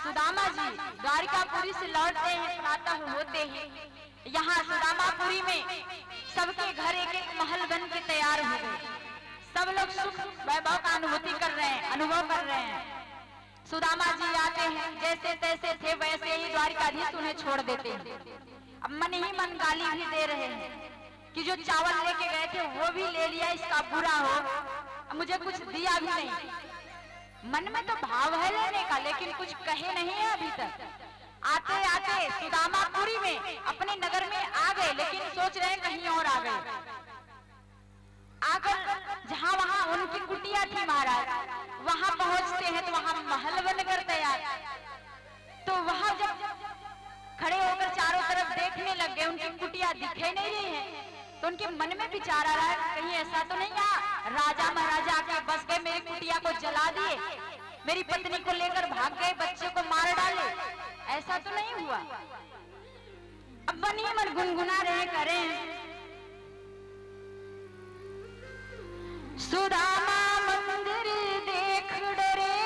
सुदामा जी द्वारिकापुरी से लौटते हैं, प्रातः होते ही यहाँ सुदामापुरी में सबके घर एक एक महल बन के तैयार हो गए। सब लोग सुख वैभव का अनुभूति कर रहे हैं, अनुभव कर रहे हैं। सुदामा जी आते हैं, जैसे तैसे थे वैसे ही द्वारिकाधीश उन्हें छोड़ देते हैं। अब मन ही मन गाली भी दे रहे हैं कि जो चावल लेके गए थे वो भी ले लिया, इसका बुरा हो, मुझे कुछ दिया भी नहीं। मन में तो भाव है लेने का, लेकिन कुछ कहे नहीं है अभी तक। आते आते सुदामापुरी में अपने नगर में आ गए, लेकिन सोच रहे कहीं और आ गए। आकर जहां वहां उनकी कुटिया थी महाराज, वहां पहुंचते हैं तो वहां महल बनकर तैयार। तो वहां जब खड़े होकर चारों तरफ देखने लग गए, उनकी कुटिया दिखे नहीं रही है। तो उनके मन में विचार आ रहा है कहीं ऐसा तो नहीं राजा महाराजा के बस गए, मेरी कुटिया को जला दिए, मेरी पत्नी को लेकर भाग गए, बच्चे को मार डाले, ऐसा तो नहीं हुआ। अब मन ही मन गुनगुना रहे करें, सुदामा मंदिर देख डरे,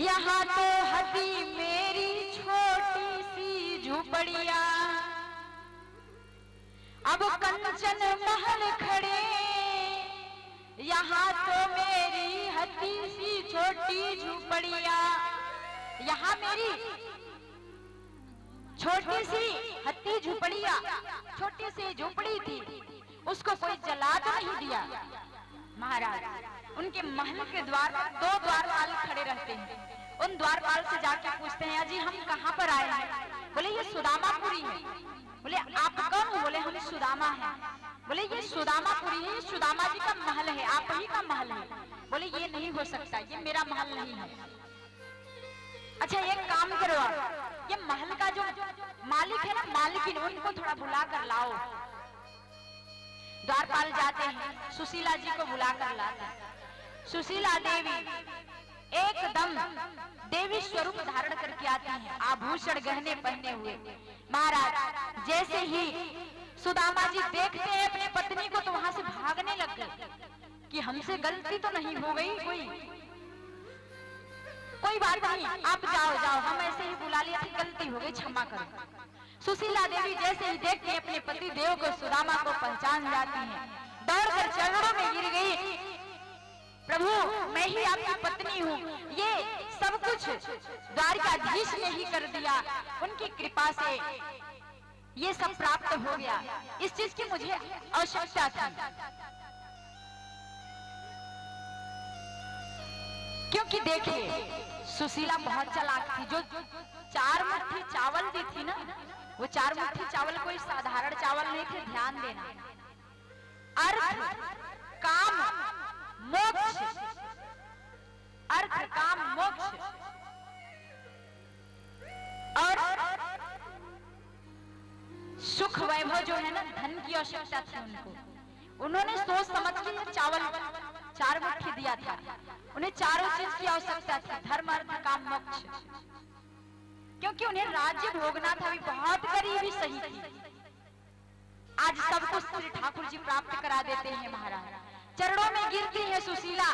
यहाँ तो हटी मेरी छोटी सी झुपड़िया, अब कंचन महल खड़े, यहाँ तो मेरी हटी सी छोटी झुपड़िया। यहाँ मेरी छोटी सी हट्टी झुपड़िया, छोटी सी झुपड़ी थी, उसको कोई जला तो नहीं दिया। महाराज उनके महल के द्वार पर 2 द्वारपाल खड़े रहते हैं। उन द्वारपाल से जाके पूछते हैं, अजी हम कहाँ पर आए हैं? बोले ये सुदामापुरी है। बोले आप कौन हो? बोले हम सुदामा हैं। बोले ये सुदामापुरी है, ये सुदामा जी का महल है, आप ही का महल है। बोले ये नहीं हो सकता, ये मेरा महल नहीं है। अच्छा एक काम करो आप, ये महल का जो मालिक है ना, मालिकिन, उनको थोड़ा बुला कर लाओ। द्वारपाल जाते हैं, सुशीला जी को बुला कर लाते हैं। सुशीला देवी एकदम देवी स्वरूप धारण करके आती हैं, आभूषण गहने पहने हुए। महाराज जैसे ही सुदामा जी देखते हैं अपनी पत्नी को तो वहां से भागने लग गए कि हमसे गलती तो नहीं हो गई, कोई बात नहीं, आप जाओ जाओ, हम ऐसे ही बुला लिया थी, गलती हो गई, क्षमा करो। सुशीला देवी जैसे ही देखती है अपने पति देव को, सुदामा को पहचान जाती हैं, दौड़कर चरणों में गिर गई, प्रभु मैं ही आपकी पत्नी हूँ, ये सब कुछ द्वारिकाधीश ने ही कर दिया, उनकी कृपा से ये सब प्राप्त हो गया, इस चीज की मुझे आवश्यकता थी। क्योंकि देखिए सुशीला बहुत चालाक थी, जो 4 मुट्ठी चावल दी थी ना, वो 4 मुट्ठी चावल कोई साधारण चावल नहीं थे, ध्यान देना। अर्थ काम मोक्ष, अर्थ काम मोक्ष और सुख वैभव जो है ना, धन की आवश्यकता थी उनको। उन्होंने सोच समझ के ये चावल 4 मुट्ठी दिया था। उन्हें चारों चीज की आवश्यकता थी, धर्म अर्थ काम मोक्ष, क्योंकि उन्हें राज्य भोगना था, भी बहुत गरीबी सही थी। आज सब कुछ श्री ठाकुर जी प्राप्त करा देते हैं। महाराज चरणों में गिरती है सुशीला,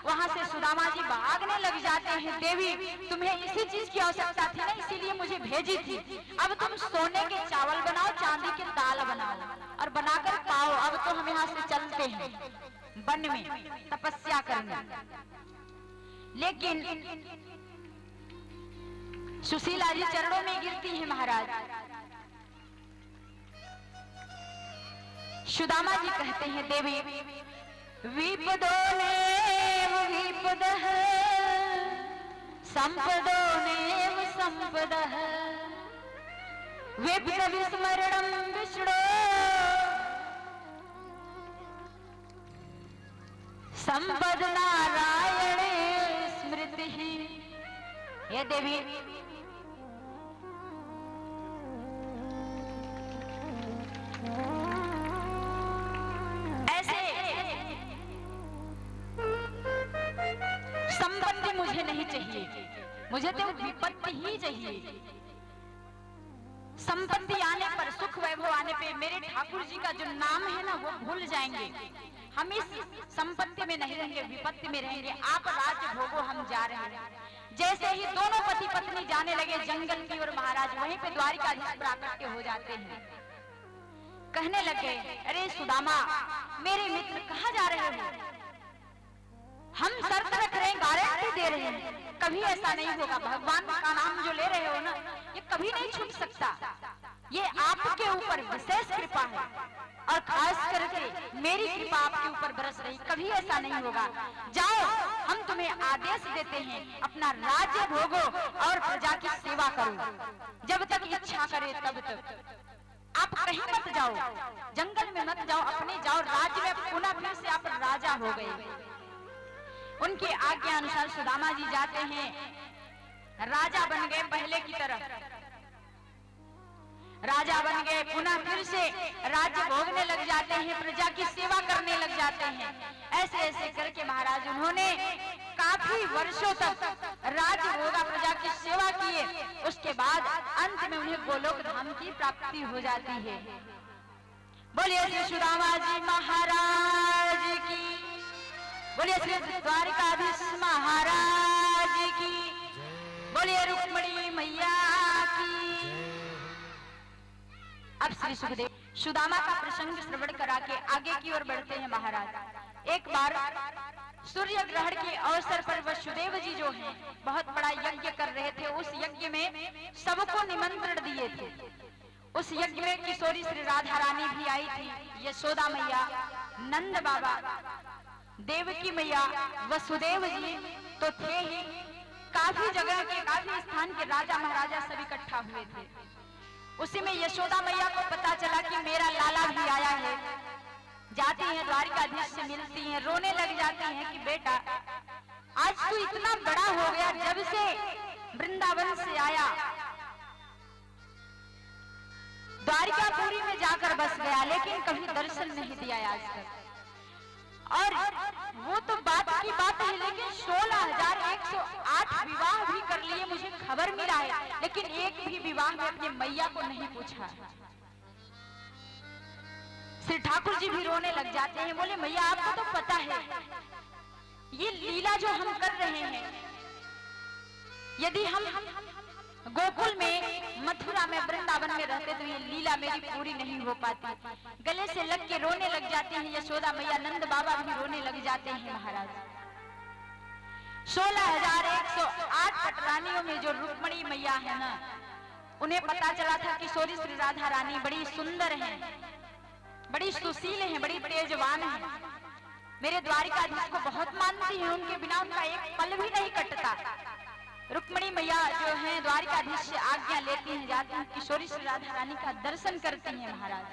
वहां से सुदामा जी भागने लग जाते हैं, देवी तुम्हें इसी चीज की आवश्यकता थी ना, इसीलिए मुझे भेजी थी, अब तुम सोने के चावल बनाओ, चांदी के दाल बनाओ और बनाकर पाओ, अब तो हम यहाँ से चलते हैं वन में तपस्या करने। लेकिन सुशीला जी चरणों में गिरती है। महाराज सुदामा जी कहते हैं, देवी विपदोनेव विपदः संपदोनेव संपदः विपद विस्मरणं विष्णो संपद नारायणे स्मृतिः। ये देवी संपत्ति मुझे नहीं चाहिए, मुझे तो विपत्ति ही चाहिए। संपत्ति आने पर, सुख वैभव आने पे मेरे ठाकुर जी का जो नाम है ना वो भूल जाएंगे, हम इस संपत्ति में नहीं रहेंगे, विपत्ति में रहेंगे। आप राज्य भोगो, हम हम जा रहे हैं। जैसे ही दोनों पति पत्नी जाने लगे जंगल की ओर, महाराज वहीं पे द्वारिकाधीश प्राकट्य हो जाते हैं। कहने लगे, अरे सुदामा, मेरे मित्र कहाँ जा रहे हो? हम शर्त रख रहे हैं, गारंटी दे रहे हैं, कभी ऐसा नहीं होगा। भगवान का नाम जो ले रहे हो ना, ये कभी नहीं छूट सकता। ये आपके ऊपर विशेष कृपा है और खास करके मेरी कृपा आपके ऊपर बरस रही, कभी ऐसा नहीं होगा। जाओ, हम तुम्हें आदेश देते हैं, अपना राज्य भोगो और प्रजा की सेवा करो, जब तक इच्छा करे तब तक। आप कहीं मत जाओ, जंगल में मत जाओ, अपने जाओ राज्य में, पुनः फिर से आप राजा हो गए। उनके आज्ञा अनुसार सुदामा जी जाते हैं, राजा बन गए पहले की तरह, राजा बन गए, पुनः फिर से राज्य भोगने लग जाते हैं, प्रजा की सेवा करने लग जाते हैं। ऐसे ऐसे करके महाराज उन्होंने काफी वर्षों तक राज्य भोगा, प्रजा की सेवा किए। उसके बाद अंत में उन्हें गोलोक धाम की प्राप्ति हो जाती है। बोलिए श्री सुदामा जी महाराज की, बोलिए श्री द्वारिकाधीश महाराज की, बोलिए रुक्मिणी मैया की। अब श्री सुखदेव सुदामा का प्रसंग श्रवण करा के आगे की ओर बढ़ते हैं। महाराज एक बार सूर्य ग्रहण के अवसर पर वसुदेव जी जो हैं बहुत बड़ा यज्ञ कर रहे थे। उस यज्ञ में सबको निमंत्रण दिए थे। उस यज्ञ में किशोरी श्री राधा रानी भी आई थी, यशोदा मैया, नंद बाबा, देवकी मैया, वसुदेव जी तो थे ही। काफी जगह के, काफी स्थान के राजा महाराजा सब इकट्ठा हुए थे। उसी में यशोदा मैया को पता चला कि मेरा लाला भी आया है। जाती हैं द्वारिकाधीश से मिलती हैं, रोने लग जाती हैं कि बेटा आज तू इतना बड़ा हो गया, जब से वृंदावन से आया द्वारिकापुरी में जाकर बस गया, लेकिन कभी दर्शन नहीं दिया आज तक। और वो तो बात की बात है, लेकिन 16,108 विवाह भी कर लिए, मुझे खबर मिला है, लेकिन एक भी विवाह में अपने मैया को नहीं पूछा। श्री ठाकुर जी भी रोने लग जाते हैं, बोले मैया आपको तो पता है ये लीला जो हम कर रहे हैं, यदि हम गोकुल में, मथुरा में, वृंदावन में रहते तो ये लीला मेरी पूरी नहीं हो पाती। गले से लग के रोने लग जाते हैं यशोदा मैया, नंद बाबा भी रोने लग जाते हैं। महाराज 16,108 पटरानियों में जो रुक्मिणी मैया है ना, उन्हें पता चला था कि किशोरी श्री राधा रानी बड़ी सुंदर हैं, बड़ी सुशील हैं, बड़ी तेजवान हैं, मेरे द्वारिकाधीश को बहुत मानती हैं, उनके बिना उनका एक पल भी नहीं कटता। रुक्मिणी मैया जो है द्वारिकाधीश से आज्ञा लेती हैं, जाती हैं, किशोरी श्री राधा रानी का दर्शन करती हैं। महाराज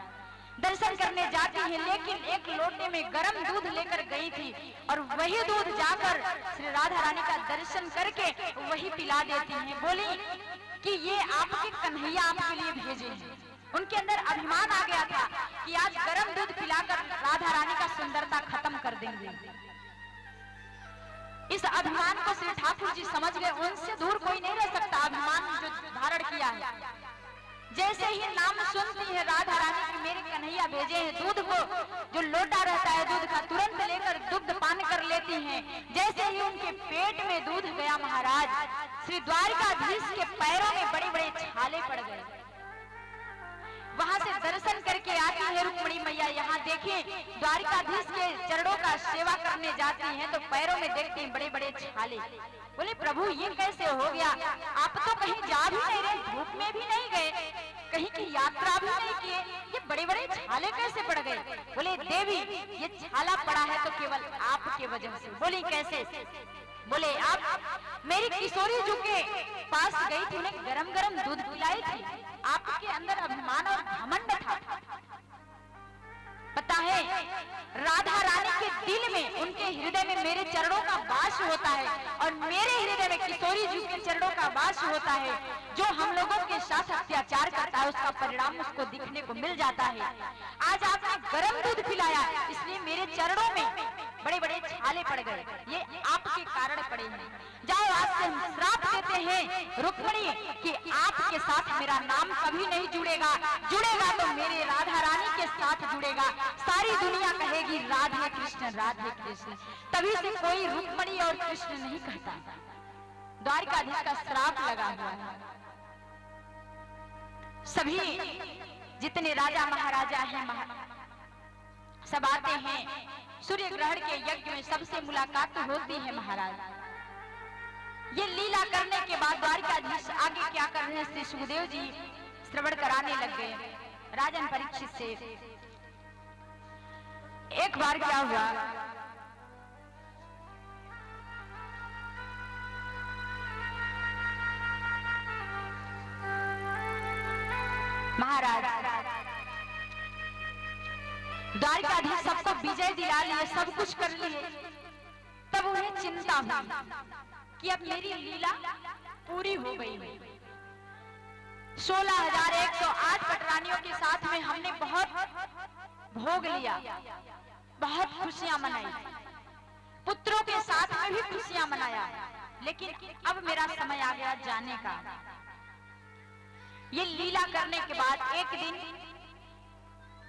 दर्शन करने जाती हैं, लेकिन एक लोटे में गर्म दूध लेकर गई थी और वही दूध जाकर श्री राधा रानी का दर्शन करके वही पिला देती हैं। बोली कि ये आपके कन्हैया आपके लिए भेजे हैं। उनके अंदर अभिमान आ गया था कि आज गर्म दूध पिलाकर राधा रानी का सुंदरता खत्म कर देंगे। इस अभिमान को श्री ठाकुर जी समझ गए, उनसे दूर कोई नहीं रह सकता, अभिमान जो धारण किया है। जैसे ही नाम सुनती है राधा रानी की मेरे कन्हैया भेजे हैं, दूध को जो लोटा रहता है दूध का तुरंत लेकर दुग्ध पान कर लेती हैं। जैसे ही उनके पेट में दूध गया महाराज, श्री द्वारिकाधीश के पैरों में बड़े बड़े छाले पड़ गए। वहां से दर्शन करके आती है रुक्मिणी मैया, यहाँ देखिए द्वारिकाधीश के चरणों का सेवा करने जाती हैं तो पैरों में देखते हैं बड़े बड़े छाले। बोले प्रभु ये कैसे हो गया, आप तो कहीं जा भी नहीं रहे, धूप में भी नहीं गए, कहीं की यात्रा भी नहीं किए, ये बड़े बड़े छाले कैसे पड़ गए? बोले देवी ये छाला पड़ा है तो केवल आपके वजह से। बोली कैसे? बोले आप मेरी किशोरी जी के पास गई थी, उन्हें गरम गरम दूध पिलाई थी, आपके अंदर अभिमान और घमंड था। पता है राधा रानी के दिल में, उनके हृदय में मेरे चरणों का वास होता है और मेरे हृदय में किशोरी जी के चरणों का वास होता है। जो हम लोगों के साथ अत्याचार करता है उसका परिणाम उसको दिखने को मिल जाता है। आज आपने गर्म दूध पिलाया इसलिए मेरे चरणों में बड़े बड़े छाले पड़ गए, ये आपके कारण पड़े हैं। जाओ आज से हम श्राप देते हैं रुक्मिणी कि आपके साथ मेरा नाम कभी नहीं जुड़ेगा, जुड़ेगा तो मेरे राधा रानी के साथ जुड़ेगा। सारी दुनिया कहेगी राधे कृष्ण राधे कृष्ण, तभी से कोई रुक्मिणी और कृष्ण नहीं कहता। द्वारिकाधीश का श्राप लगा हुआ है। सभी जितने राजा महाराजा हैं सब आते हैं, सूर्य ग्रहण के यज्ञ में सबसे मुलाकात होती है महाराज। ये लीला करने के बाद द्वारिकाधीश आगे क्या कर रहे हैं श्री सुखदेव जी श्रवण कराने लग गए राजन परीक्षित से। एक बार क्या हुआ, महाराज द्वारिकाधीश सबको विजय दिला लिए, सब कुछ कर लिए, तब उन्हें चिंता हुई कि अब मेरी लीला पूरी हो गई। 16,108 पटरानियों के साथ में हमने बहुत भोग लिया, बहुत खुशियां मनाई, पुत्रों के साथ में भी खुशियां मनाया, लेकिन अब मेरा समय आ गया जाने का। ये लीला करने के बाद एक दिन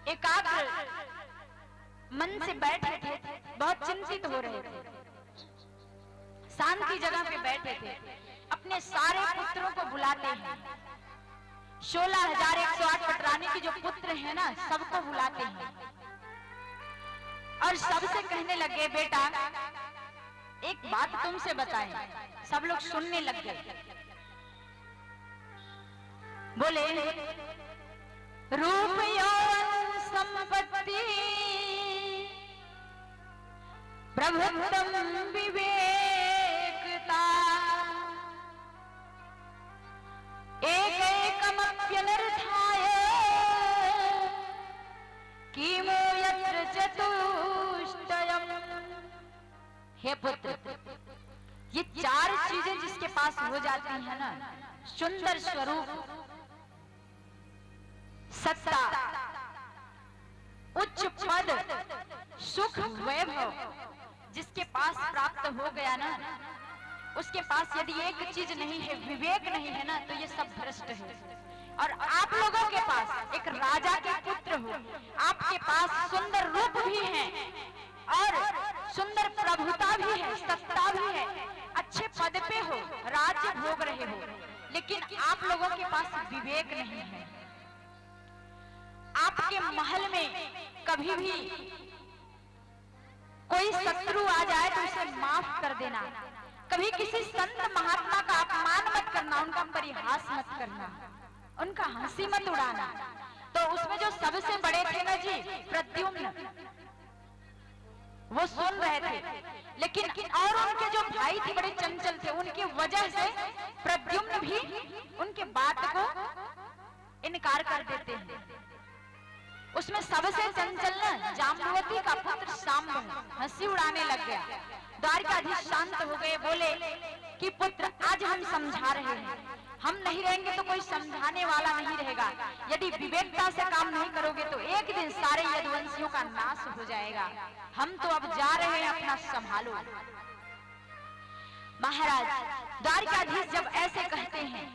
एकाग्र मन से बैठे थे, बहुत चिंतित हो रहे थे, शांति जगह पे बैठे थे, अपने सारे पुत्रों को बुलाते हैं। 16,108 पटरानी के जो पुत्र हैं ना, सबको बुलाते हैं और सबसे कहने लगे बेटा एक बात तुमसे बताएं। सब लोग सुनने लग गए। बोले रूप यौवन संपत्ति प्रभुत्तम विवेकता एक एकमप्यनर्थाय किमो यत्र चतुष्टयम्। हे पुत्र, ये चार चीजें जिसके पास हो जाती है ना, सुंदर स्वरूप, सत्ता, उच्च पद, सुख, वैभव, जिसके पास प्राप्त हो गया ना, उसके पास यदि एक चीज नहीं है, विवेक नहीं है ना, तो ये सब भ्रष्ट है। और आप लोगों के पास एक राजा के पुत्र हो, आपके पास सुंदर रूप भी है और सुंदर प्रभुता भी है, सत्ता भी है, अच्छे पद पे हो, राज्य भोग रहे हो, लेकिन आप लोगों के पास विवेक नहीं है। आपके महल में कभी भी कोई शत्रु आ जाए तो उसे माफ कर देना, कभी किसी संत महात्मा का अपमान मत करना, उनका परिहास मत करना, उनका हंसी मत उड़ाना। तो उसमें जो सबसे बड़े थे ना जी, प्रद्युम्न, वो सुन रहे थे, लेकिन और उनके जो भाई थे बड़े चंचल थे, उनकी वजह से प्रद्युम्न भी उनके बात को इनकार कर देते हैं। उसमें सबसे चंचल न जाम्बवती का पुत्र शाम्बु हंसी उड़ाने लग गया। द्वारिकाधीश शांत हो गए, बोले कि पुत्र आज हम समझा रहे हैं, हम नहीं रहेंगे तो कोई समझाने वाला नहीं रहेगा। यदि विवेकता से काम नहीं करोगे तो एक दिन सारे यदुवंशियों का नाश हो जाएगा। हम तो अब जा रहे हैं, अपना संभालो। महाराज द्वारिकाधीश जब ऐसे कहते हैं,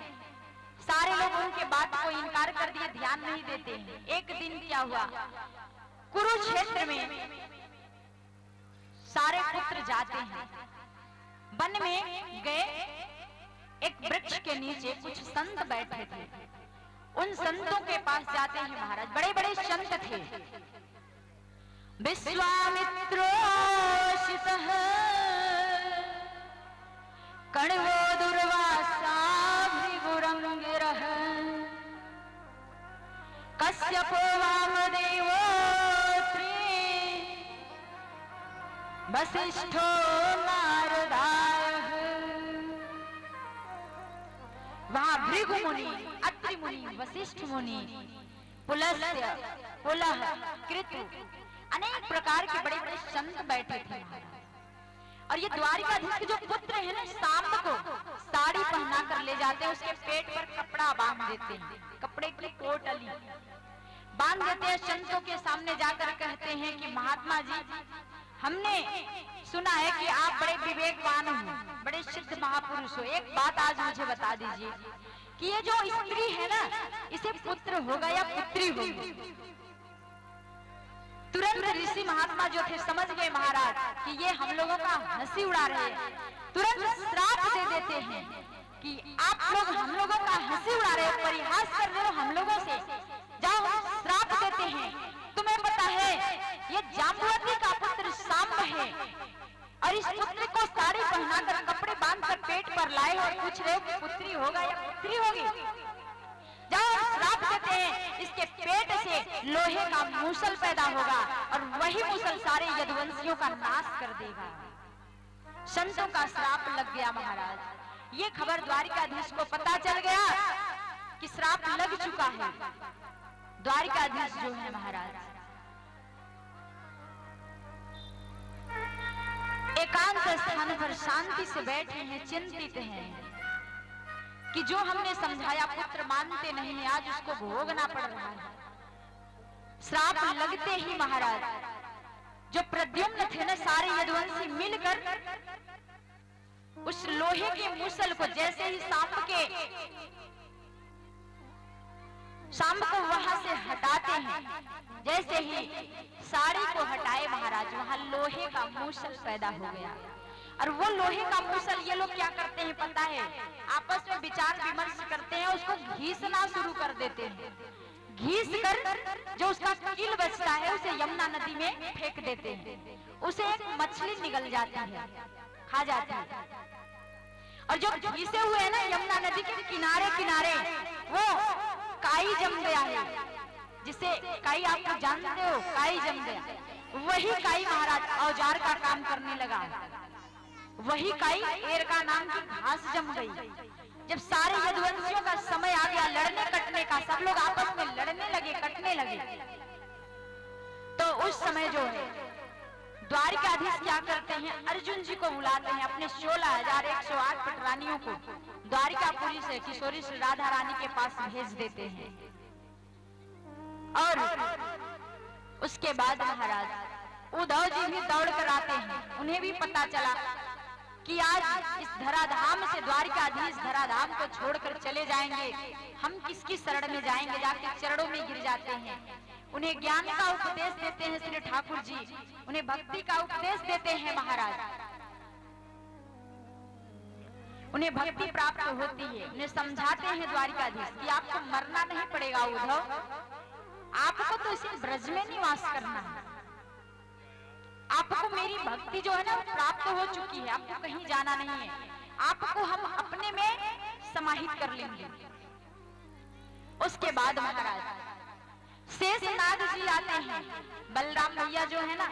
सारे लोग उनके बात को इनकार कर दिए, ध्यान नहीं देते हैं। एक दिन क्या हुआ, कुरुक्षेत्र में सारे पुत्र जाते हैं, वन में गए, एक वृक्ष के नीचे कुछ संत बैठे थे। उन संतों के पास जाते हैं महाराज, बड़े बड़े संत थे। विश्वामित्रोषितः कण्वो दुर्वासा भृगुरंगिरः कश्यपो वामदेवोऽत्रि वसिष्ठो नारदायः। वहां भृगु मुनि, अत्रि मुनि, वशिष्ठ मुनि, पुलस्त्य, पुलह, कृतु, अनेक प्रकार के बड़े बड़े संत बैठे थे। और ये द्वारिकाधीश के जो पुत्र है ना, सांब को साड़ी पहना कर ले जाते हैं, उसके पेट पर कपड़ा बांध देते हैं, कपड़े की कोटली बांध देते हैं। संतों के सामने जाकर कहते हैं कि महात्मा जी, हमने सुना है कि आप बड़े विवेकवान हो, बड़े सिद्ध महापुरुष हो, एक बात आज मुझे बता दीजिए कि ये जो स्त्री है ना, इसे पुत्र होगा या पुत्री होगी? तुरंत ऋषि महात्मा जो थे समझ गए महाराज कि ये हम लोगों का हंसी उड़ा रहे हैं, तुरंत श्राप दे देते हैं कि आप लोग हम लोगों का हंसी उड़ा रहे हो, परिहास कर रहे हो हम लोगों से, जाओ हम श्राप देते हैं। तुम्हें पता है ये जाम्बवती का पुत्र सांब है और इस पुत्र को साड़ी पहनाकर कपड़े बांधकर पेट पर लाए और पूछ रहे हो कि पुत्री होगा या पुत्री होगी? जाओ श्राप देते हैं, इसके पेट से लोहे का मूसल पैदा होगा और वही मूसल सारे यदुवंशियों का नाश कर देगा। संतों का श्राप लग गया महाराज। ये खबर द्वारिकाधीश को पता चल गया कि श्राप लग चुका है। द्वारिकाधीश जो है महाराज एकांत स्थान पर शांति से बैठे हैं, चिंतित हैं कि जो हमने समझाया पुत्र मानते नहीं है, आज उसको भोगना पड़ रहा है। श्राप लगते ही महाराज जो प्रद्युम्न थे ना, सारे यदुवंशी मिलकर उस लोहे के मूसल को जैसे ही सांब को वहां से हटाते हैं, जैसे ही साड़ी को हटाए महाराज वहां लोहे का मूसल पैदा हो गया। और वो लोहे का मूसल ये लोग क्या करते हैं पता है? आपस में विचार विमर्श करते हैं, उसको घीसना शुरू कर देते हैं। घीस कर जो उसका कील बचता है उसे यमुना नदी में फेंक देते हैं। उसे एक मछली निगल जाती है, खा जाती है। और जो घीसे हुए है ना यमुना नदी के किनारे किनारे वो काई जम गया है, जिसे काई आप जानते हो, काई जम गया। वही काई महाराज औजार का काम करने लगा। वही काई एर का नाम की घास जम गई। जब सारे यदुवंशियों का समय आ गया लड़ने कटने का, सब लोग आपस में लड़ने लगे, कटने लगे, तो उस समय जो है द्वारिकाधीश क्या करते हैं, अर्जुन जी को बुलाते हैं, अपने 16,108 पटरानियों को द्वारिकापुरी से किशोरी श्री राधा रानी के पास भेज देते हैं। और उसके बाद महाराज उद्धव जी भी दौड़ कर आते हैं। उन्हें भी पता चला कि आज इस धराधाम से द्वारिकाधीश धराधाम को छोड़कर चले जाएंगे, हम किसकी शरण में जाएंगे, जाके चरणों में गिर जाते हैं। उन्हें ज्ञान का उपदेश देते हैं श्री ठाकुर जी, उन्हें भक्ति का उपदेश देते हैं महाराज। उन्हें भक्ति प्राप्त होती है, उन्हें समझाते हैं द्वारिकाधीश कि आपको मरना नहीं पड़ेगा उद्धव, आपको तो इसी ब्रज में निवास करना है, आपको मेरी भक्ति जो है ना प्राप्त हो चुकी है, आपको कहीं जाना नहीं है, आपको हम अपने में समाहित कर लेंगे। उसके बाद महाराज शेषनाग जी आते हैं। बलराम भैया जो है ना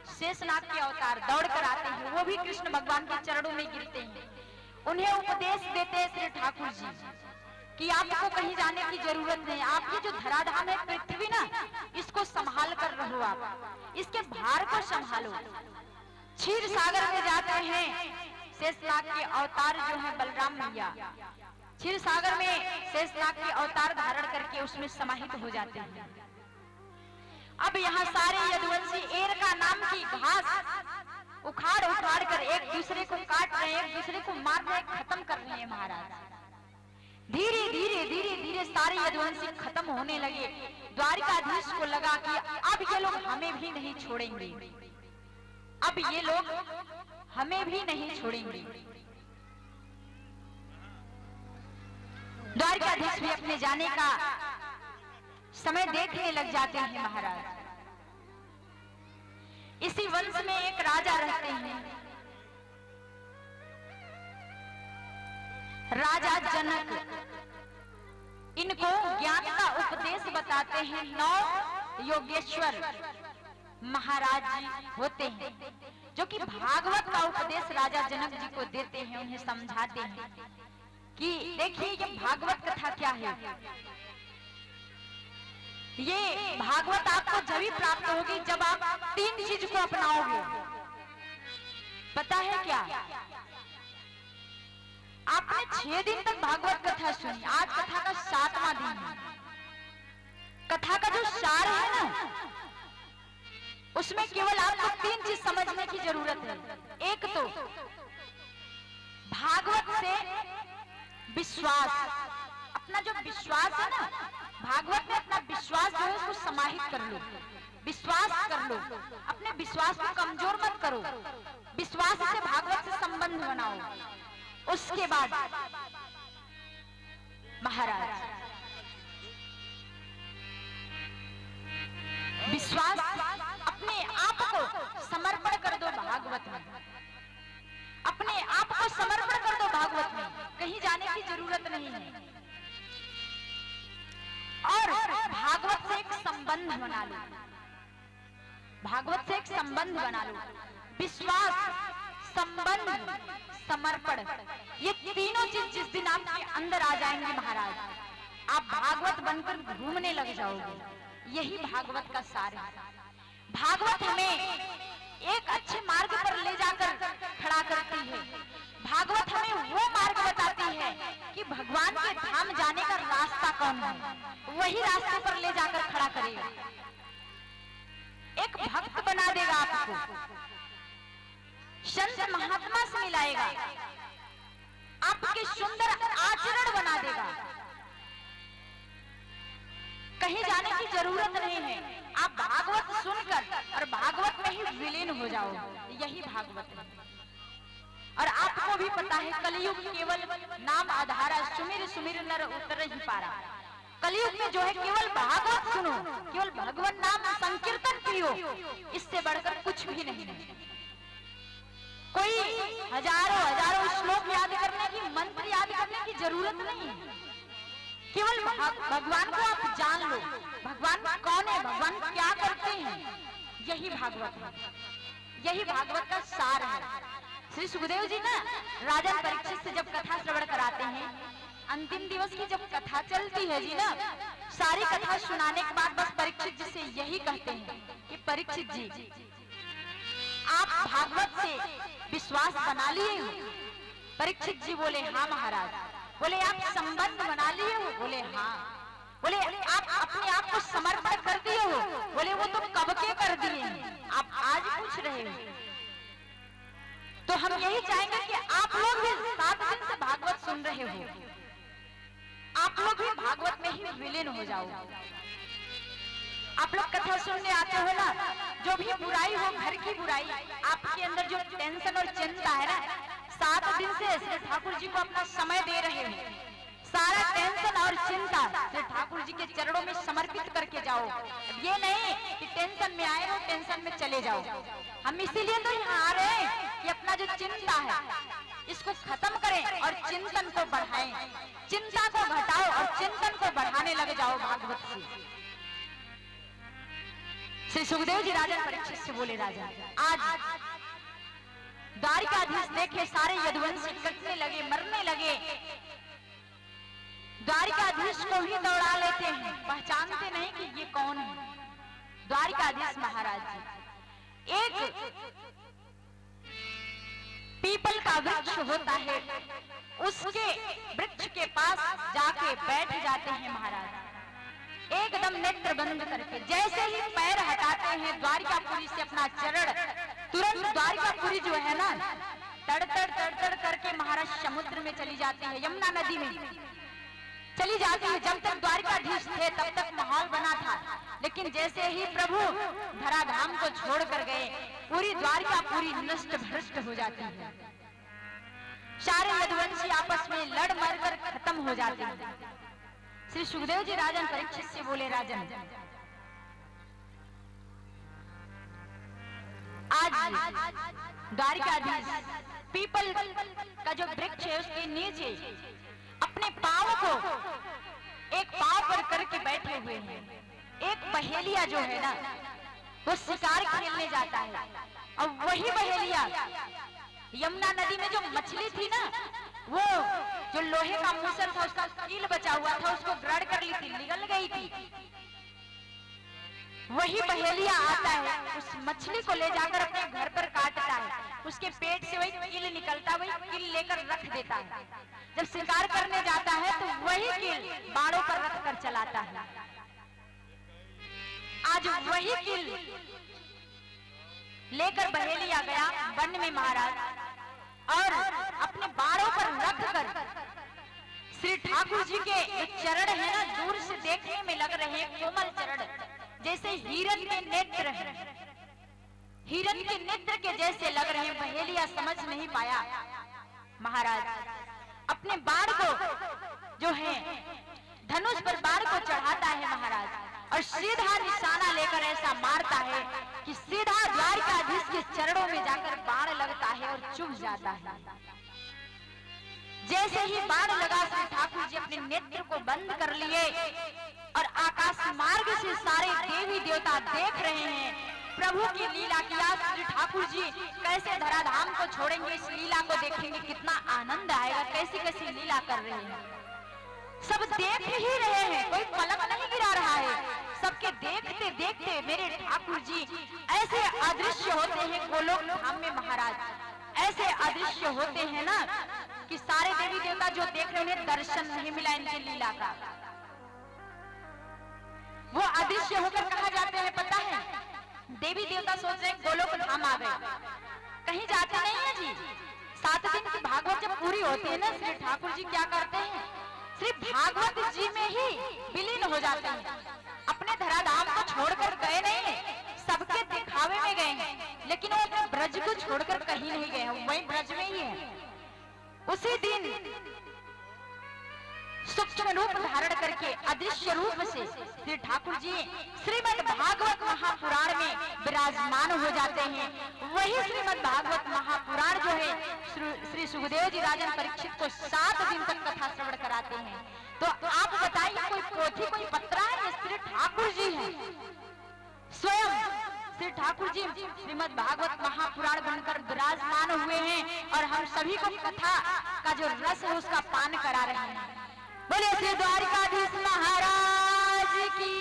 शेषनाग के अवतार दौड़ कर आते हैं, वो भी कृष्ण भगवान के चरणों में गिरते हैं। उन्हें उपदेश देते हैं श्री ठाकुर जी कि आपको कहीं जाने की जरूरत नहीं, आप ये जो धराधाम है पृथ्वी ना, इसको संभाल कर रहो, आप इसके भार को संभालो। क्षीर सागर में जाते हैं, शेषनाग के अवतार जो है बलराम भैया क्षीर सागर में शेषनाग के अवतार धारण करके उसमें समाहित हो जाते हैं। अब यहाँ सारे यदुवंशी एर का नाम की घास उखाड़ उखाड़ कर एक दूसरे को काट रहे हैं, एक दूसरे को मार रहे, खत्म कर रहे हैं महाराज। धीरे धीरे धीरे धीरे सारे यदुवंशी खत्म होने लगे। द्वारिकाधीश को लगा कि अब ये लोग हमें भी नहीं छोड़ेंगे, अब ये लोग हमें भी नहीं छोड़ेंगे। द्वारिकाधीश भी अपने जाने का समय देखने लग जाते हैं महाराज। इसी वंश में एक राजा रहते हैं, राजा जनक। इनको ज्ञान का उपदेश बताते हैं 9 योगेश्वर महाराज जी होते हैं, जो कि भागवत का उपदेश राजा जनक जी को देते हैं, उन्हें समझाते हैं कि देखिए ये भागवत कथा क्या है। ये भागवत आपको जब प्राप्त होगी जब आप 3 चीज को अपनाओगे। पता है क्या? आपने 6 दिन तक भागवत कथा सुनी, आज कथा का 7वां दिन है। कथा का जो सार है ना, उसमें केवल आपको 3 चीज समझने की जरूरत है। एक तो भागवत विश्वास, अपना जो विश्वास है ना, भागवत में अपना विश्वास जो है उसको समाहित कर लो, विश्वास कर लो, अपने विश्वास को कमजोर मत करो, विश्वास से भागवत से संबंध बनाओ। उसके बाद महाराज विश्वास, अपने आप को समर्पण कर दो भागवत में, अपने आप को समर्पण कर दो भागवत में, कहीं जाने की जरूरत नहीं है। और भागवत से एक संबंध बना लो, भागवत से एक संबंध बना लो। विश्वास, संबंध, समर्पण, ये तीनों चीज जिस दिन आपके अंदर आ जाएंगे महाराज, आप भागवत बनकर घूमने लग जाओगे। यही भागवत का सार है। भागवत हमें एक अच्छे मार्ग पर ले जाकर खड़ा करती है। भागवत हमें वो मार्ग बताती है कि भगवान के धाम जाने का रास्ता कौन है, वही रास्ते पर ले जाकर खड़ा करेगा। एक भक्त बना देगा आपको, संत महात्मा से मिलाएगा, आपके सुंदर आचरण बना देगा। कहीं जाने की जरूरत नहीं है, आप भागवत सुनकर और भागवत में ही विलीन हो जाओ। यही भागवत है। और आपको भी पता है कलयुग केवल नाम आधारा, सुमिर सुमिर नर उतर ही पारा। कलयुग में जो है केवल भागवत सुनो, केवल भगवान नाम संकीर्तन करो, इससे बढ़कर कुछ भी नहीं है। कोई हजारों हजारों श्लोक याद करने की, मंत्र याद करने की जरूरत नहीं है। केवल भगवान को आप जान लो, भगवान कौन है, भगवान क्या करते हैं, यही भागवत है। यही भागवत का सार है। श्री सुखदेव जी ना राजा परीक्षित से जब कथा श्रवण कराते हैं, अंतिम दिवस की जब कथा चलती है जी ना, सारी कथा सुनाने के बाद बस परीक्षित जी से यही कहते हैं कि परीक्षित जी आप भागवत से विश्वास बना लिए हो? परीक्षित जी बोले हाँ महाराज। बोले आप संबंध बना लिए हो? बोले हाँ। बोले आप अपने आप को समर्पण कर दिए हो? बोले वो तो कब के कर दिए हैं, आप आज पूछ रहे हो। तो हम यही चाहेंगे कि आप लोग भी 7 दिन से भागवत सुन रहे हो, आप लोग भी भागवत में ही विलीन हो जाओ। आप लोग कथा सुनने आते हो ना, जो भी बुराई हो, घर की बुराई, आपके अंदर जो टेंशन और चिंता है ना, 7 दिन से श्री ठाकुर जी को अपना समय दे रहे हो। सारा टेंशन और चिंता श्री ठाकुर जी के चरणों में समर्पित करके जाओ। ये नहीं कि टेंशन में आए हो टेंशन में चले जाओ। हम इसीलिए तो यहाँ आ रहे हैं कि अपना जो चिंता है इसको खत्म करें और चिंतन को बढ़ाएं, चिंता को घटाओ और चिंतन को बढ़ाने लग जाओ भागवत से। श्री सुखदेव जी राजा परीक्षित से बोले, राजा आज द्वारिकाधीश देखे सारे यदुवंशी कटने लगे, मरने लगे, द्वारिकाधीश को ही दौड़ा लेते हैं, पहचानते नहीं कि ये कौन है। द्वारिकाधीश महाराज जी एक पीपल का वृक्ष होता है, उसके वृक्ष के पास जाके बैठ जाते हैं महाराज, एकदम नेत्र बंद करके। जैसे ही पैर हटाते हैं द्वारिकापुरी से अपना चरण, तुरंत द्वारिकापुरी जो है ना तड़ तड़ करके महाराज समुद्र में चली जाती है, यमुना नदी में चली जाती है। जब तक द्वारिकाधीश थे तब तक माहौल बना था, लेकिन जैसे ही प्रभु धराधाम को छोड़ कर गए, पूरी द्वारिकापुरी नष्ट भ्रष्ट हो जाती है। सारे यदुवंशी आपस में लड़ मर कर खत्म हो जाते हैं। श्री सुखदेव जी राजन परीक्षित से बोले, राजन आज द्वारिकाधीश पीपल का जो वृक्ष है उसके नीचे अपने पांव को एक पांव पर करके बैठे हुए हैं। एक बहेलिया जो है ना वो शिकार खेलने जाता है, और वही बहेलिया यमुना नदी में जो मछली थी ना, वो जो लोहे का मूसर था उसका कील बचा हुआ था, उसको ग्रड़ कर ली थी, निगल गई थी। वही बहेलिया आता है, उस मछली को ले जाकर अपने घर पर काटता है, उसके पेट से वही कील निकलता है, वही कील लेकर रख देता है। जब शिकार करने जाता है तो वही कील बाड़ों पर रख कर चलाता है। आज वही कील लेकर बहेलिया गया वन में महाराज, और अपने बाड़ों पर रख कर ठाकुर जी के जो चरण है ना, दूर से देखने में लग रहे हैं कोमल चरण, जैसे हिरन के नेत्र है, हिरन के नेत्र के जैसे लग रहे हैं। बहेलिया समझ नहीं पाया। महाराज अपने बाण को जो है धनुष पर बाण को चढ़ाता है महाराज, और सीधा निशाना लेकर ऐसा मारता है कि सीधा द्वारकाधीश के चरणों में जाकर बाण लगता है और चुभ जाता है। जैसे ही बाण लगा, श्री ठाकुर जी अपने नेत्र को बंद कर लिए और आकाश मार्ग से सारे देवी देवता देख रहे हैं प्रभु की लीला की। आज श्री ठाकुर जी कैसे धराधाम को छोड़ेंगे, इस लीला को देखेंगे, कितना आनंद आएगा, कैसी कैसी लीला कर रहे हैं। सब देख ही रहे हैं, कोई पलक नहीं गिरा रहा है। सबके देखते देखते मेरे ठाकुर जी ऐसे अदृश्य होते हैं गोलोक धाम में महाराज, ऐसे अदृश्य होते हैं ना कि सारे देवी देवता जो देख रहे हैं दर्शन नहीं मिला इनकी लीला का। वो अदृश्य होकर कहा जाते हैं पता है? देवी देवता सोच रहे गोलोक धाम आ गए, कहीं जाते नहीं है जी। 7 दिन की भागवत जब पूरी होती है ना, श्री ठाकुर जी क्या करते हैं, सिर्फ भागवत जी में ही विलीन हो जाते हैं। अपने धराधाम को छोड़कर गए नहीं, सबके दिखावे में गए हैं, लेकिन वो अपने ब्रज को छोड़कर कहीं नहीं गए हैं, वही ब्रज में ही है। उसी दिन सूक्ष्म रूप धारण करके अदृश्य रूप से श्री ठाकुर जी श्रीमद् भागवत महापुराण में विराजमान हो जाते हैं। वही श्रीमद् भागवत महापुराण जो है श्री सुखदेव जी राजन परीक्षित को 7 दिन तक कथा श्रवण कराते हैं। तो आप बताइए, कोई पोथी कोई पत्रा है? ये श्री ठाकुर जी है, स्वयं श्री ठाकुर जी श्रीमद् भागवत महापुराण बनकर विराजमान हुए हैं और हम सभी को कथा का जो रस है उसका पान करा रहे हैं। बोले श्री द्वारकाधीश महाराज की,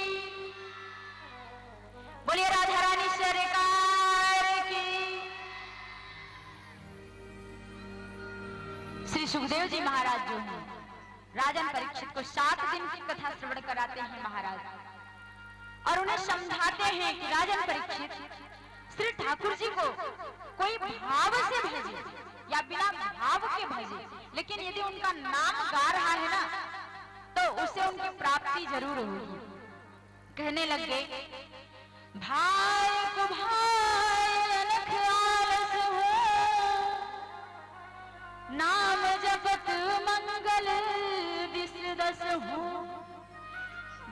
बोलिए राधा रानी सरकार की। श्री सुखदेव जी महाराज जो हैं राजन परीक्षित को 7 दिन की कथा श्रवण कराते हैं महाराज, और उन्हें समझाते हैं कि राजन परीक्षित श्री ठाकुर जी को कोई भाव से भजे या बिना भाव के भजे, लेकिन यदि उनका नाम गा रहा है ना तो उसे उनकी प्राप्ति जरूर होगी। कहने लग गए, भाई को भाई अनख आलस हो, नाम जपत मंगल विसदस हो।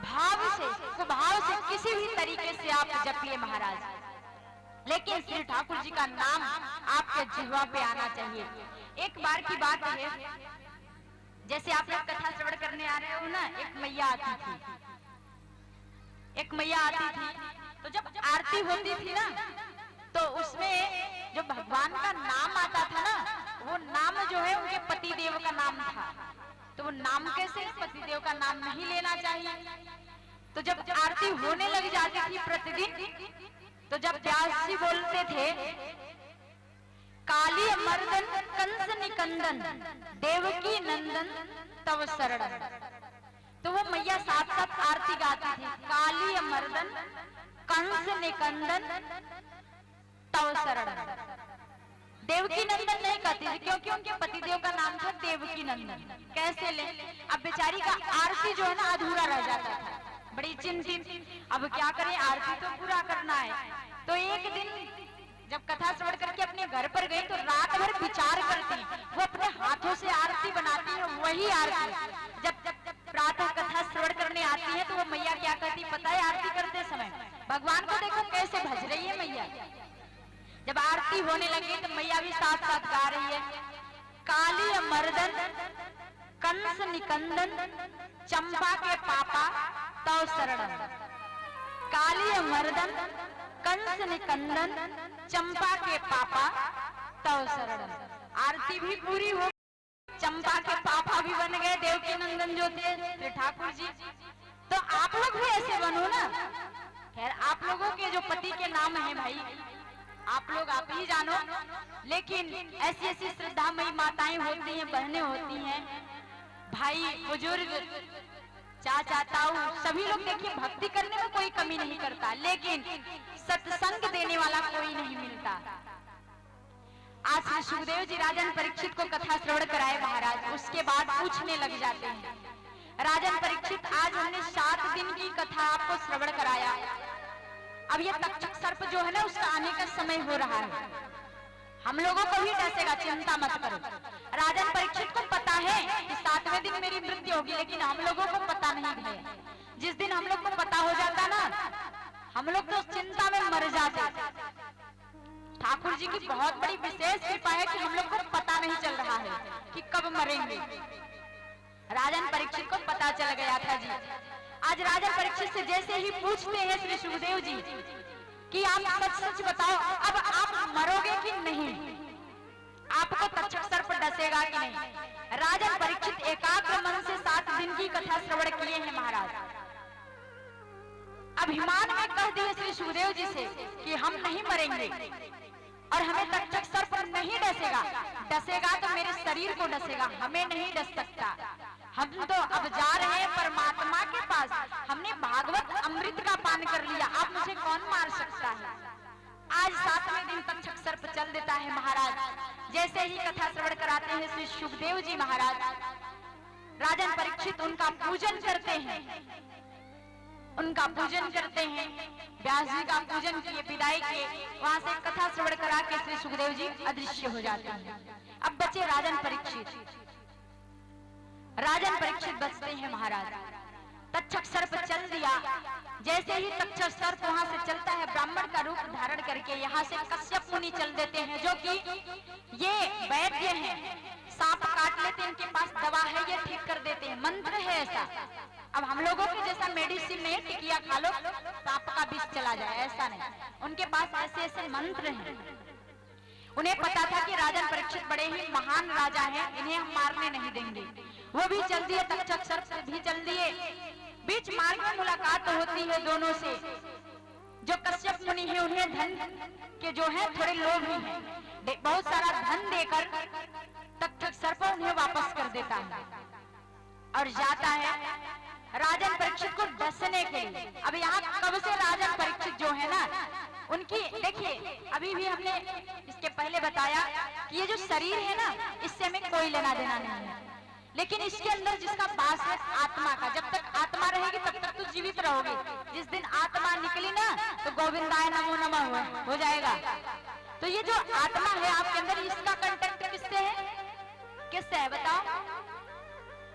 भाव से, स्वभाव से किसी भी तरीके से आप जपिए महाराज, लेकिन श्री ठाकुर जी का नाम आपके जिह्वा पे आना चाहिए। एक बार की बात है, जैसे आप लोग कथा श्रवण करने आ रहे हो ना, एक मैया आती थी, तो जब आरती होती थी ना तो उसमें जो भगवान का नाम आता था ना, वो नाम जो है उनके पतिदेव का नाम था। तो वो नाम कैसे, पतिदेव का नाम नहीं लेना चाहिए। तो जब आरती होने लग जाती थी प्रतिदिन, तो जब व्यास जी बोलते थे काली मर्दन कंस निकंदन देवकी नंदन तव शरण, तो वो मैया साथ साथ आरती गाती थी, काली मर्दन कंस निकंदन तव शरण। देवकी नंदन नहीं कहती थी क्योंकि उनके पतिदेव का नाम था देवकी नंदन। कैसे ले, अब बेचारी का आरती जो है ना अधूरा रह जाता था, बड़ी चिंतित, अब क्या करें, आरती तो पूरा करना है। तो एक दिन जब कथा श्रवण करके अपने घर पर गई तो रात भर विचार करती, वो अपने हाथों से आरती बनाती है, वही आरती जब प्रातः कथा श्रवण करने आती है तो वो मैया क्या करती पता है? आरती करते समय भगवान को देखो कैसे भज रही है मैया। जब आरती होने लगी तो मैया भी साथ साथ गा रही है, काली मर्दन कंस निकंदन चंपा के पापा तव शरण। काली मर्दन कंस निकंदन चंपा के पापा तव शरण। आरती भी पूरी हो, चंपा के पापा भी बन गए, देवकी नंदन जो थे श्री ठाकुर जी। तो आप लोग भी ऐसे बनो ना। खैर आप लोगों के जो पति के नाम है भाई, आप लोग आप ही जानो, लेकिन ऐसी ऐसी श्रद्धामयी माताएं होती हैं, बहनें होती हैं, भाई बुजुर्ग चाचा ताऊ सभी लोग देखिए भक्ति करने में कोई कमी नहीं करता, लेकिन सत्संग देने वाला कोई नहीं मिलता। आज श्री सुखदेव जी राजन परीक्षित को कथा श्रवण कराए महाराज, उसके बाद पूछने लग जाते हैं राजन परीक्षित, आज हमने 7 दिन की कथा आपको श्रवण कराया। अब ये तक्षक सर्प जो है ना, उसका आने का समय हो रहा है। हम लोगों को भी डसेगा, चिंता मत करो। राजन परीक्षित को पता है कि 7वें दिन मेरी मृत्यु होगी, लेकिन हम लोगों को पता नहीं है। जिस दिन हम लोग को पता हो जाता ना, हम लोग तो चिंता में मर जाते। ठाकुर जी की बहुत बड़ी विशेष कृपा है कि हम लोग को पता नहीं चल रहा है कि कब मरेंगे। राजन परीक्षित को पता चल गया था जी। आज राजन परीक्षित से जैसे ही पूछते हैं श्री सुखदेव जी कि आप सच सच बताओ, अब आप मरोगे कि नहीं, आपको तक्षक सर्प डसेगा कि नहीं। राजन परीक्षित एकाग्र मन से 7 दिन की कथा श्रवण किए हैं महाराज। अभिमान में कह दिए श्री सुखदेव जी से कि हम नहीं मरेंगे और हमें तक्षक सर्प नहीं डसेगा। डसेगा तो मेरे शरीर को डसेगा, हमें नहीं डस सकता। हम तो अब जा रहे हैं परमात्मा के पास, हमने भागवत अमृत का पान कर लिया, आप मुझे कौन मार सकता है। आज 7वें दिन तक्षक सर्प चल देता है महाराज। जैसे ही कथा श्रवण कराते हैं श्री सुखदेव जी महाराज, राजन परीक्षित उनका पूजन करते हैं, उनका पूजन करते हैं। व्यास जी का पूजन किए, विदाई किए, वहां से कथा श्रवण करा के श्री सुखदेव जी अदृश्य हो जाते हैं। अब बचे राजन परीक्षित। राजन परीक्षित बचते हैं महाराज। तक्षक सर्प चल दिया। जैसे ही तक्षक सर्प वहां से चलता है, ब्राह्मण का रूप धारण करके यहाँ से कश्यप मुनि चल देते हैं, जो कि ये वैद्य हैं, सांप काट लेते हैं, इनके पास दवा है, ये ठीक कर देते हैं, मंत्र है ऐसा। अब हम लोगों के जैसा मेडिसिन नहीं, टिकिया खा लो सांप का विष चला जाए, ऐसा नहीं। उनके पास ऐसे ऐसे मंत्र हैं। उन्हें पता था कि राजन परीक्षित बड़े ही महान राजा हैं, इन्हें हम मारने नहीं देंगे। वो भी चल दिए, तक्षक सर्प से भी चल दिए। बीच मार्ग में मुलाकात होती है दोनों से। जो कश्यप मुनि है, उन्हें धन के जो है थोड़े लोभ ही हैं, बहुत सारा धन देकर तक्षक सर्प उन्हें वापस कर देता है और जाता है राजन परीक्षित को डसने के लिए। अब यहाँ कब से राजन परीक्षित जो है ना, उनकी देखिए, अभी भी हमने इसके पहले बताया कि ये जो शरीर है ना, इससे हमें कोई लेना देना नहीं है, लेकिन इसके अंदर जिसका वास है आत्मा का, जब तक आत्मा रहेगी तब तक तो जीवित रहोगे। जिस दिन आत्मा निकली ना, तो गोविंदाय नमो नमः हो जाएगा। तो ये जो आत्मा है आपके अंदर, इसका कांटेक्ट किससे है, किससे है बताओ।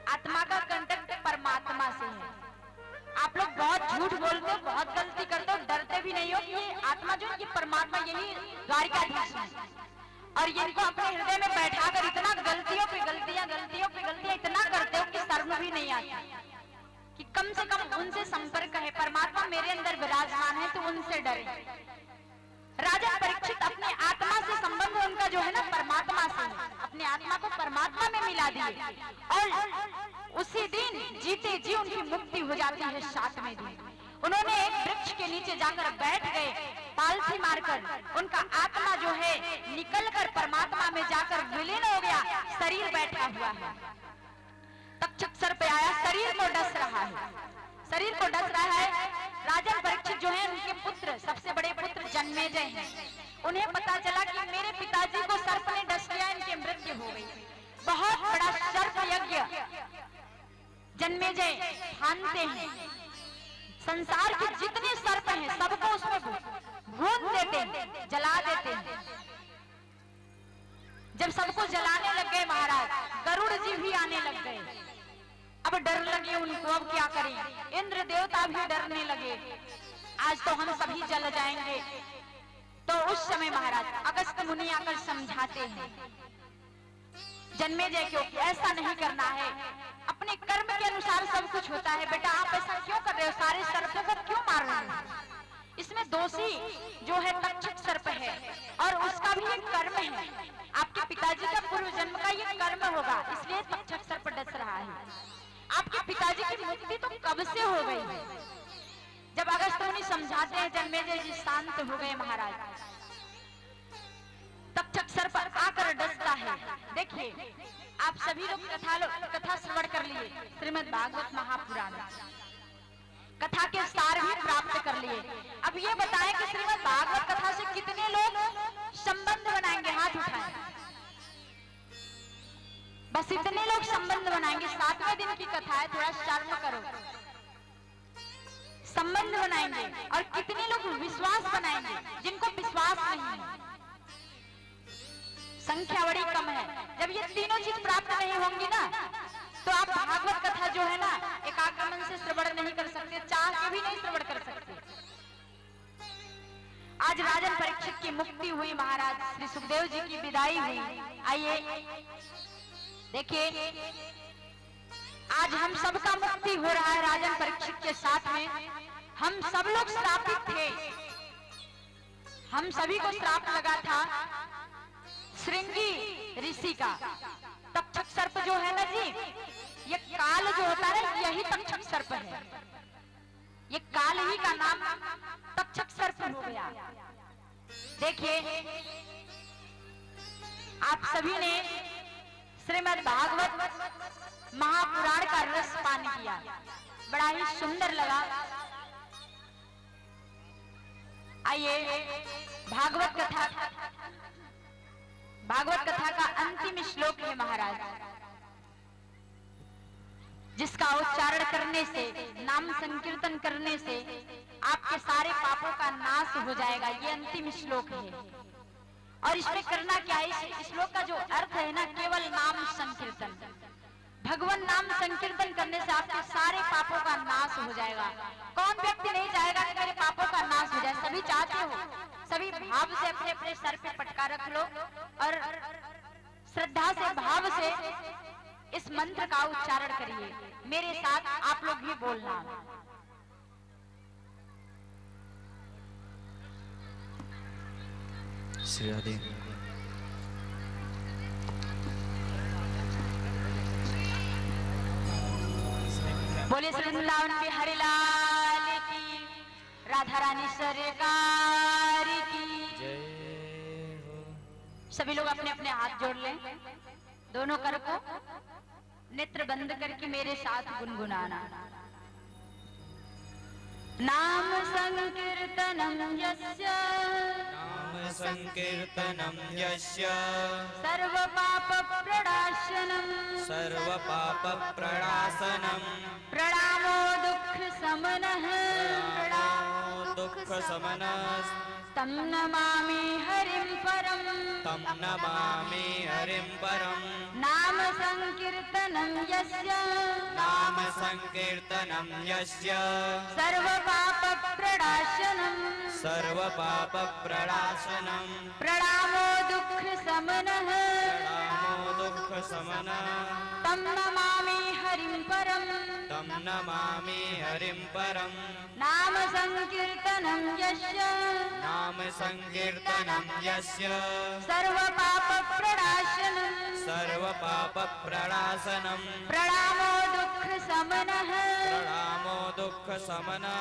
आत्मा का कांटेक्ट परमात्मा से है। आप लोग बहुत झूठ बोलते हो, बहुत गलती करते हो, डरते भी नहीं हो कि ये आत्मा जो है, ये परमात्मा, यही द्वारिकाधीश है। और इनको अपने हृदय में बैठाकर इतना गलतियों पे गलतियां इतना करते हो कि शर्म भी नहीं आती कि कम से कम उनसे संपर्क है। परमात्मा मेरे अंदर विराजमान है, तो उनसे डरे। राजा परीक्षित अपने आत्मा से संबंध उनका जो है ना परमात्मा से, अपने आत्मा को परमात्मा में मिला दिए और उसी दिन जीते जी उनकी मुक्ति हो जाती है 7वें दिन। उन्होंने एक वृक्ष के नीचे जाकर बैठ गए, पालथी मारकर। उनका आत्मा जो है निकलकर परमात्मा में जाकर विलीन हो गया, शरीर बैठा हुआ है। तक्षक सर्प आया, शरीर को डस रहा है, शरीर को डस रहा है। राजन परीक्षित जो है, उनके पुत्र, सबसे बड़े पुत्र जन्मेजय हैं। उन्हें पता चला कि मेरे पिताजी को सर्प ने डस लिया, इनकी मृत्यु हो गई। बहुत बड़ा सर्प यज्ञ जन्मेजय ठानते हैं, संसार के जितने सर्प हैं सबको उसमें भून देते हैं, जला देते हैं। जब सबको जलाने लग गए महाराज, गरुड़ जी भी आने लग गए। अब डर लगे उनको, अब क्या करें। इंद्र देवता भी डरने लगे, आज तो हम सभी जल जाएंगे। तो उस समय महाराज अगस्त्य मुनि आकर समझाते हैं जन्मेजय को कि ऐसा नहीं करना है, अपने कर्म के अनुसार सब कुछ होता है। बेटा आप ऐसा क्यों कर रहे हो, सारे सर्पों को क्यों मार रहे हो। इसमें दोषी जो है तक्षक सर्प है और उसका भी एक कर्म है। आपके पिताजी का पूर्व जन्म का ये कर्म होगा, इसलिए तक्षक सर्प डस रहा है। आपके पिताजी की मुक्ति तो कब से हो गई है। जब अगस्त्य मुनि समझाते हैं, जन्मेजय जी शांत हो गए महाराज। तक्षक सर्प आकर डसता है। देखिए आप सभी लोग कथा श्रवण कर लिए, श्रीमद् भागवत महापुराण कथा के सार भी प्राप्त कर लिए। अब ये बताएं कि श्रीमद् भागवत कथा से कितने लोग संबंध बनाएंगे, हाथ उठाएं। बस इतने लोग संबंध बनाएंगे। 7वें दिन की कथा है, थोड़ा शर्म करो। संबंध बनाएंगे और कितने लोग विश्वास बनाएंगे जिनको विश्वास नहीं है। संख्या बड़ी कम है। जब ये तीनों चीज प्राप्त नहीं होंगी ना, तो आप भागवत कथा जो है ना एकाग्र मन से श्रवण नहीं कर सकते, चाह के भी नहीं श्रवण कर सकते। आज राजन परीक्षित की मुक्ति हुई, महाराज श्री सुखदेव जी की विदाई हुई। आइए देखिए, आज हम सबका मुक्ति हो रहा है राजन परीक्षित के साथ में। हम सब लोग श्रापित थे, हम सभी को श्राप लगा था श्रृंगी ऋषि का। तक्षक सर्प जो है ना जी, ये काल जो होता है यही तक्षक सर्प है। ये काल ही का नाम तक्षक सर्प हो गया। देखिए, आप सभी ने श्रीमद् भागवत महापुराण का रस पान किया, बड़ा ही सुंदर लगा। आइए भागवत कथा का अंतिम श्लोक है महाराज, जिसका उच्चारण करने से, नाम संकीर्तन करने से आपके सारे पापों का नाश हो जाएगा। ये अंतिम श्लोक है। और इसमें करना क्या है, इस श्लोक का जो अर्थ है ना, केवल नाम संकीर्तन, भगवान नाम संकीर्तन करने से आपके सारे पापों का नाश हो जाएगा। कौन व्यक्ति नहीं चाहेगा कि मेरे पापों का नाश हो जाए? सभी चाहते हो। सभी भाव से अपने अपने सर पे पटका रख लो और श्रद्धा से, भाव से इस मंत्र का उच्चारण करिए। मेरे साथ आप लोग भी बोलना। श्री राधे। बोले श्री वृंदावन बिहारी लाल की, राधा रानी सरकार की जय हो। सभी लोग अपने अपने हाथ जोड़ लें, दोनों कर को नेत्र बंद करके मेरे साथ गुनगुनाना। नाम संकीर्तनम यस्य, नाम संकीर्तनम यस्य सर्व पाप प्रणाशनम, सर्व पाप प्रणाशनम, प्रणामो दुख समनः, प्रणामो दुख समनः, तम नमामि हरिं परम, तम नमामि हरिं परम। नाम संकीर्तनम यस्य, नाम संकीर्तनम यस्य सर्व पाप प्रणाशनम, सर्व पाप प्रणाशनम, प्रणामो दुख समनः, प्रणामो दुख समनः, तम नमामि हरिं परम, तम नमामि हरिं परम। नाम संकीर्तनम यस्य, नाम संकीर्तनम यस्य सर्व पाप प्रणाशनम, सर्व पाप प्रणाशनम, प्रणामो दुख समनः, प्रणामो दुख समनः,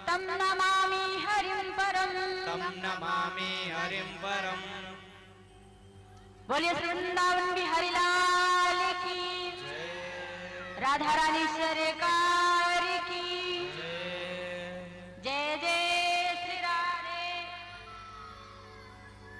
तम नमामि हरिं परम। तम नमामि हरिं परम। बोलिए श्री वृंदावन बिहारी लाल की, राधा रानी सरकार